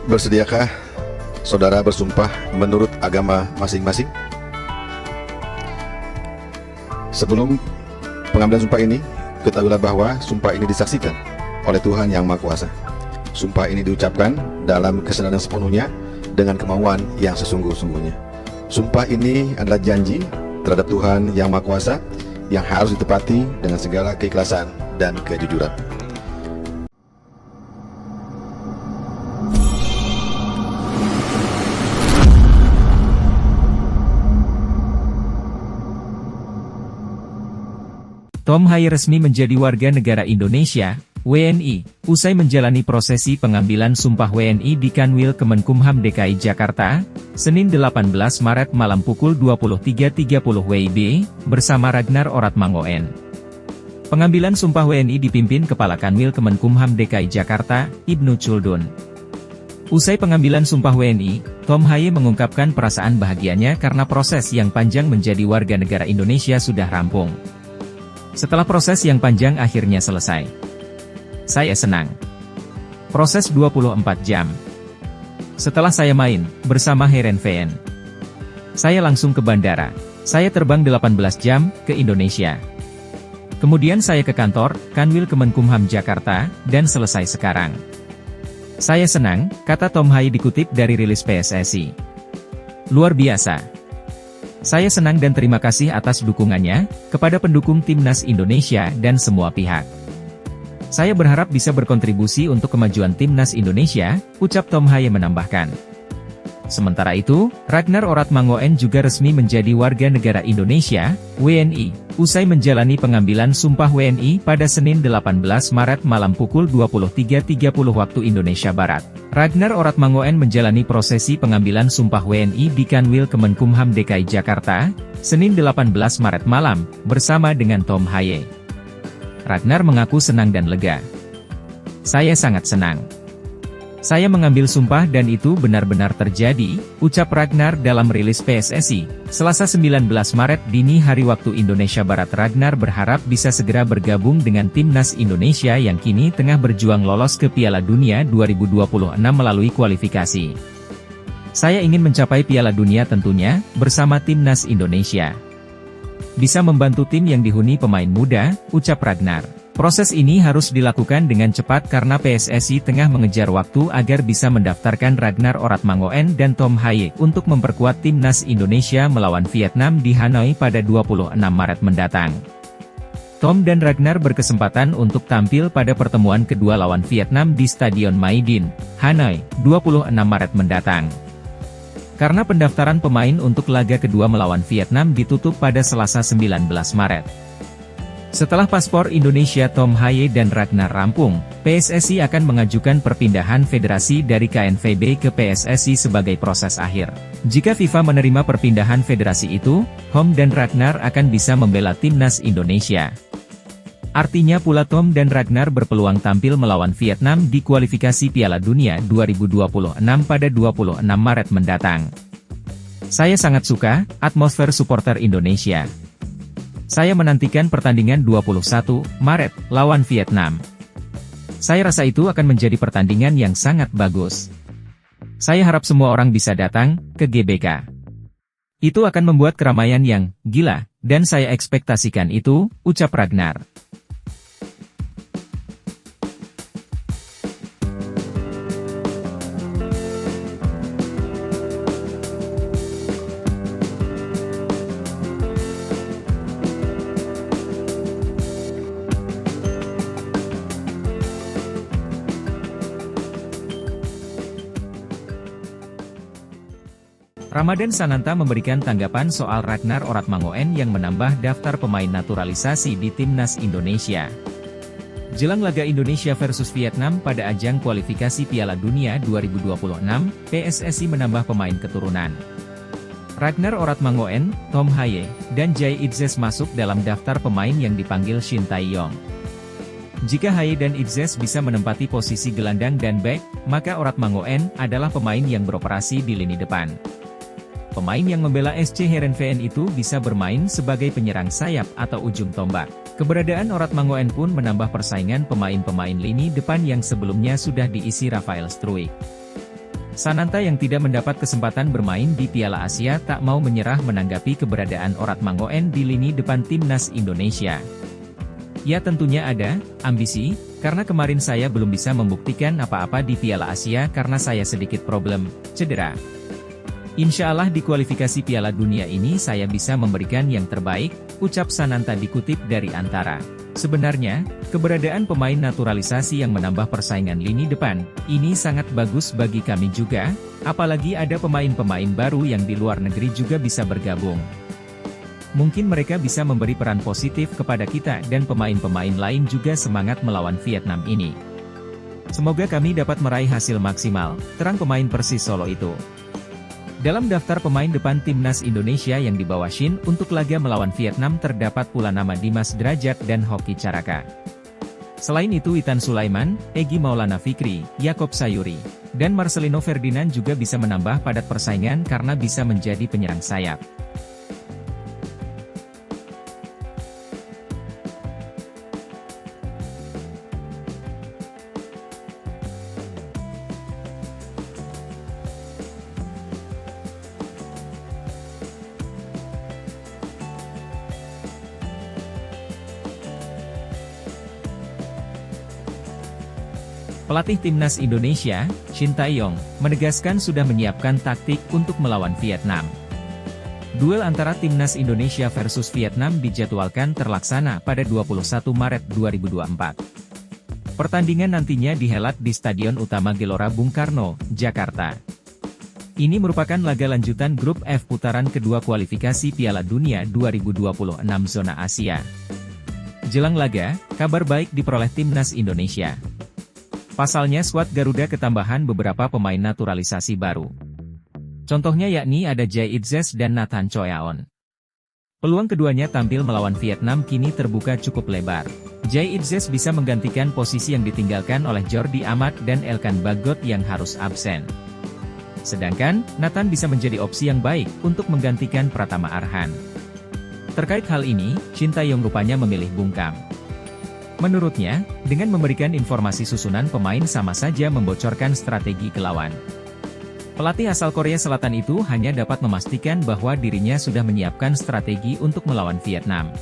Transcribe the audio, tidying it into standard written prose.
Bersediakah saudara bersumpah menurut agama masing-masing? Sebelum pengambilan sumpah ini, ketahuilah bahwa sumpah ini disaksikan oleh Tuhan Yang Maha Kuasa. Sumpah ini diucapkan dalam kesadaran sepenuhnya dengan kemauan yang sesungguh-sungguhnya. Sumpah ini adalah janji terhadap Tuhan Yang Maha Kuasa yang harus ditepati dengan segala keikhlasan dan kejujuran. Tom Haye resmi menjadi warga negara Indonesia, WNI, usai menjalani prosesi pengambilan sumpah WNI di Kanwil Kemenkumham DKI Jakarta, Senin 18 Maret malam pukul 23.30 WIB, bersama Ragnar Oratmangoen. Pengambilan sumpah WNI dipimpin Kepala Kanwil Kemenkumham DKI Jakarta, Ibnu Chuldun. Usai pengambilan sumpah WNI, Tom Haye mengungkapkan perasaan bahagianya karena proses yang panjang menjadi warga negara Indonesia sudah rampung. Setelah proses yang panjang akhirnya selesai. Saya senang. Proses 24 jam. Setelah saya main, bersama Heerenveen, saya langsung ke bandara. Saya terbang 18 jam, ke Indonesia. Kemudian saya ke kantor, Kanwil Kemenkumham Jakarta, dan selesai sekarang. Saya senang, kata Tom Haye dikutip dari rilis PSSI. Luar biasa. Saya senang dan terima kasih atas dukungannya, kepada pendukung Timnas Indonesia dan semua pihak. Saya berharap bisa berkontribusi untuk kemajuan Timnas Indonesia, ucap Tom Haye menambahkan. Sementara itu, Ragnar Oratmangoen juga resmi menjadi warga negara Indonesia, WNI, usai menjalani pengambilan sumpah WNI pada Senin 18 Maret malam pukul 23.30 waktu Indonesia Barat. Ragnar Oratmangoen menjalani prosesi pengambilan sumpah WNI di Kanwil Kemenkumham DKI Jakarta, Senin 18 Maret malam, bersama dengan Tom Haye. Ragnar mengaku senang dan lega. Saya sangat senang. Saya mengambil sumpah dan itu benar-benar terjadi, ucap Ragnar dalam rilis PSSI. Selasa 19 Maret dini hari waktu Indonesia Barat. Ragnar berharap bisa segera bergabung dengan Timnas Indonesia yang kini tengah berjuang lolos ke Piala Dunia 2026 melalui kualifikasi. Saya ingin mencapai Piala Dunia tentunya, bersama Timnas Indonesia. Bisa membantu tim yang dihuni pemain muda, ucap Ragnar. Proses ini harus dilakukan dengan cepat karena PSSI tengah mengejar waktu agar bisa mendaftarkan Ragnar Oratmangoen dan Tom Haye untuk memperkuat Timnas Indonesia melawan Vietnam di Hanoi pada 26 Maret mendatang. Tom dan Ragnar berkesempatan untuk tampil pada pertemuan kedua lawan Vietnam di Stadion Maidin, Hanoi, 26 Maret mendatang. Karena pendaftaran pemain untuk laga kedua melawan Vietnam ditutup pada Selasa 19 Maret. Setelah paspor Indonesia Tom Haye dan Ragnar rampung, PSSI akan mengajukan perpindahan federasi dari KNVB ke PSSI sebagai proses akhir. Jika FIFA menerima perpindahan federasi itu, Tom dan Ragnar akan bisa membela Timnas Indonesia. Artinya pula Tom dan Ragnar berpeluang tampil melawan Vietnam di kualifikasi Piala Dunia 2026 pada 26 Maret mendatang. Saya sangat suka atmosfer supporter Indonesia. Saya menantikan pertandingan 21 Maret lawan Vietnam. Saya rasa itu akan menjadi pertandingan yang sangat bagus. Saya harap semua orang bisa datang ke GBK. Itu akan membuat keramaian yang gila, dan saya ekspektasikan itu, ucap Ragnar. Ramadan Sananta memberikan tanggapan soal Ragnar Oratmangoen yang menambah daftar pemain naturalisasi di Timnas Indonesia. Jelang laga Indonesia versus Vietnam pada ajang kualifikasi Piala Dunia 2026, PSSI menambah pemain keturunan. Ragnar Oratmangoen, Tom Haye, dan Jay Itzes masuk dalam daftar pemain yang dipanggil Shin Tae-yong. Jika Haye dan Itzes bisa menempati posisi gelandang dan bek, maka Oratmangoen adalah pemain yang beroperasi di lini depan. Pemain yang membela SC Heerenveen itu bisa bermain sebagai penyerang sayap atau ujung tombak. Keberadaan Oratmangoen pun menambah persaingan pemain-pemain lini depan yang sebelumnya sudah diisi Rafael Struijk. Sananta yang tidak mendapat kesempatan bermain di Piala Asia tak mau menyerah menanggapi keberadaan Orat Mangoen di lini depan timnas Indonesia. Ya tentunya ada ambisi, karena kemarin saya belum bisa membuktikan apa-apa di Piala Asia karena saya sedikit problem, cedera. Insya Allah di kualifikasi Piala Dunia ini saya bisa memberikan yang terbaik, ucap Sananta dikutip dari Antara. Sebenarnya, keberadaan pemain naturalisasi yang menambah persaingan lini depan, ini sangat bagus bagi kami juga, apalagi ada pemain-pemain baru yang di luar negeri juga bisa bergabung. Mungkin mereka bisa memberi peran positif kepada kita dan pemain-pemain lain juga semangat melawan Vietnam ini. Semoga kami dapat meraih hasil maksimal, terang pemain Persis Solo itu. Dalam daftar pemain depan timnas Indonesia yang dibawa Shin untuk laga melawan Vietnam terdapat pula nama Dimas Drajat dan Hoki Caraka. Selain itu Witan Sulaiman, Egy Maulana Fikri, Yakob Sayuri, dan Marcelino Ferdinand juga bisa menambah padat persaingan karena bisa menjadi penyerang sayap. Pelatih timnas Indonesia, Shin Tae-yong, menegaskan sudah menyiapkan taktik untuk melawan Vietnam. Duel antara timnas Indonesia versus Vietnam dijadwalkan terlaksana pada 21 Maret 2024. Pertandingan nantinya dihelat di Stadion Utama Gelora Bung Karno, Jakarta. Ini merupakan laga lanjutan grup F putaran kedua kualifikasi Piala Dunia 2026 zona Asia. Jelang laga, kabar baik diperoleh timnas Indonesia. Pasalnya skuad Garuda ketambahan beberapa pemain naturalisasi baru. Contohnya yakni ada Jay Itzes dan Nathan Choyaon. Peluang keduanya tampil melawan Vietnam kini terbuka cukup lebar. Jay Itzes bisa menggantikan posisi yang ditinggalkan oleh Jordi Amat dan Elkan Bagot yang harus absen. Sedangkan, Nathan bisa menjadi opsi yang baik untuk menggantikan Pratama Arhan. Terkait hal ini, Shin Tae-yong rupanya memilih bungkam. Menurutnya, dengan memberikan informasi susunan pemain sama saja membocorkan strategi ke lawan. Pelatih asal Korea Selatan itu hanya dapat memastikan bahwa dirinya sudah menyiapkan strategi untuk melawan Vietnam.